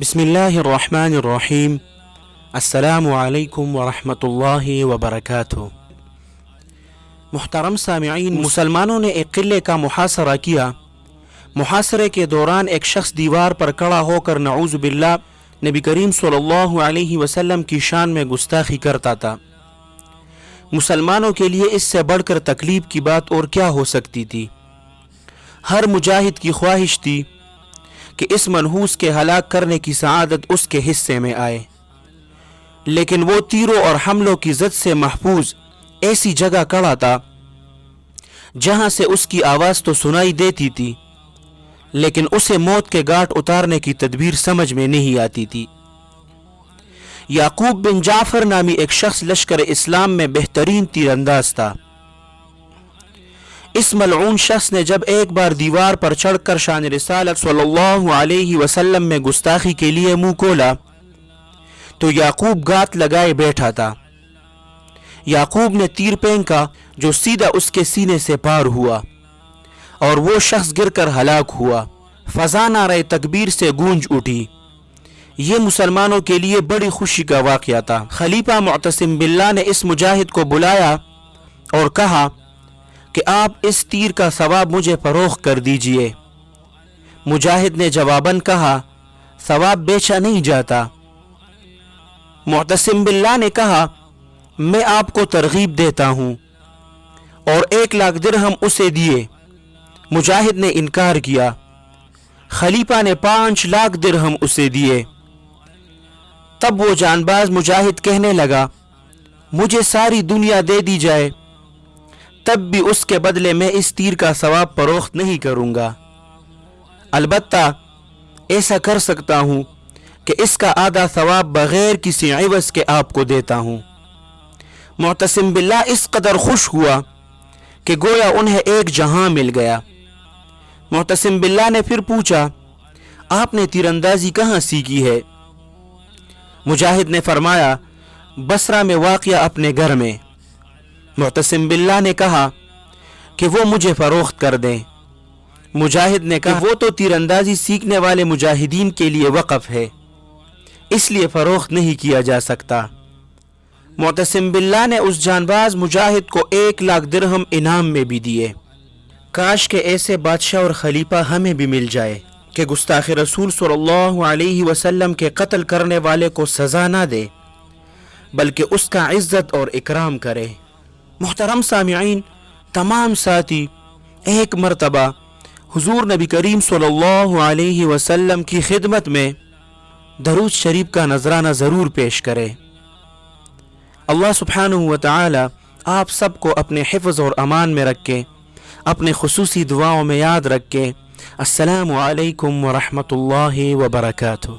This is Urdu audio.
بسم اللہ الرحمن الرحیم۔ السلام علیکم ورحمۃ اللہ وبرکاتہ۔ محترم سامعین، مسلمانوں نے ایک قلعے کا محاصرہ کیا۔ محاصرے کے دوران ایک شخص دیوار پر کھڑا ہو کر نعوذ باللہ نبی کریم صلی اللہ علیہ وسلم کی شان میں گستاخی کرتا تھا۔ مسلمانوں کے لیے اس سے بڑھ کر تکلیف کی بات اور کیا ہو سکتی تھی؟ ہر مجاہد کی خواہش تھی کہ اس منحوس کے ہلاک کرنے کی سعادت اس کے حصے میں آئے، لیکن وہ تیروں اور حملوں کی زد سے محفوظ ایسی جگہ کھڑا تھا جہاں سے اس کی آواز تو سنائی دیتی تھی، لیکن اسے موت کے گھاٹ اتارنے کی تدبیر سمجھ میں نہیں آتی تھی۔ یعقوب بن جعفر نامی ایک شخص لشکر اسلام میں بہترین تیر انداز تھا۔ اس ملعون شخص نے جب ایک بار دیوار پر چڑھ کر شان رسالت صلی اللہ علیہ وسلم میں گستاخی کے لیے منہ کھولا تو یعقوب گات لگائے بیٹھا تھا۔ یعقوب نے تیر پھینکا جو سیدھا اس کے سینے سے پار ہوا اور وہ شخص گر کر ہلاک ہوا۔ فضا نعرہ تکبیر سے گونج اٹھی۔ یہ مسلمانوں کے لیے بڑی خوشی کا واقعہ تھا۔ خلیفہ معتصم باللہ نے اس مجاہد کو بلایا اور کہا کہ آپ اس تیر کا ثواب مجھے فروخت کر دیجئے۔ مجاہد نے جواباً کہا، ثواب بیچا نہیں جاتا۔ معتصم باللہ نے کہا، میں آپ کو ترغیب دیتا ہوں، اور 1,00,000 درہم اسے دیے۔ مجاہد نے انکار کیا۔ خلیفہ نے 5,00,000 درہم اسے دیے۔ تب وہ جان باز مجاہد کہنے لگا، مجھے ساری دنیا دے دی جائے تب بھی اس کے بدلے میں اس تیر کا ثواب فروخت نہیں کروں گا، البتہ ایسا کر سکتا ہوں کہ اس کا آدھا ثواب بغیر کسی عوض کے آپ کو دیتا ہوں۔ معتصم باللہ اس قدر خوش ہوا کہ گویا انہیں ایک جہاں مل گیا۔ معتصم باللہ نے پھر پوچھا، آپ نے تیر اندازی کہاں سیکھی ہے؟ مجاہد نے فرمایا، بصرہ میں واقع اپنے گھر میں۔ معتصم باللہ نے کہا کہ وہ مجھے فروخت کر دیں۔ مجاہد نے کہا، وہ تو تیر اندازی سیکھنے والے مجاہدین کے لیے وقف ہے، اس لیے فروخت نہیں کیا جا سکتا۔ معتصم باللہ نے اس جانباز مجاہد کو 1,00,000 درہم انعام میں بھی دیے۔ کاش کہ ایسے بادشاہ اور خلیفہ ہمیں بھی مل جائے کہ گستاخ رسول صلی اللہ علیہ وسلم کے قتل کرنے والے کو سزا نہ دے بلکہ اس کا عزت اور اکرام کرے۔ محترم سامعین، تمام ساتھی ایک مرتبہ حضور نبی کریم صلی اللہ علیہ وسلم کی خدمت میں درود شریف کا نذرانہ ضرور پیش کرے۔ اللہ سبحانہ و تعالی آپ سب کو اپنے حفظ اور امان میں رکھے، اپنے خصوصی دعاؤں میں یاد رکھے۔ السلام علیکم ورحمۃ اللہ وبرکاتہ۔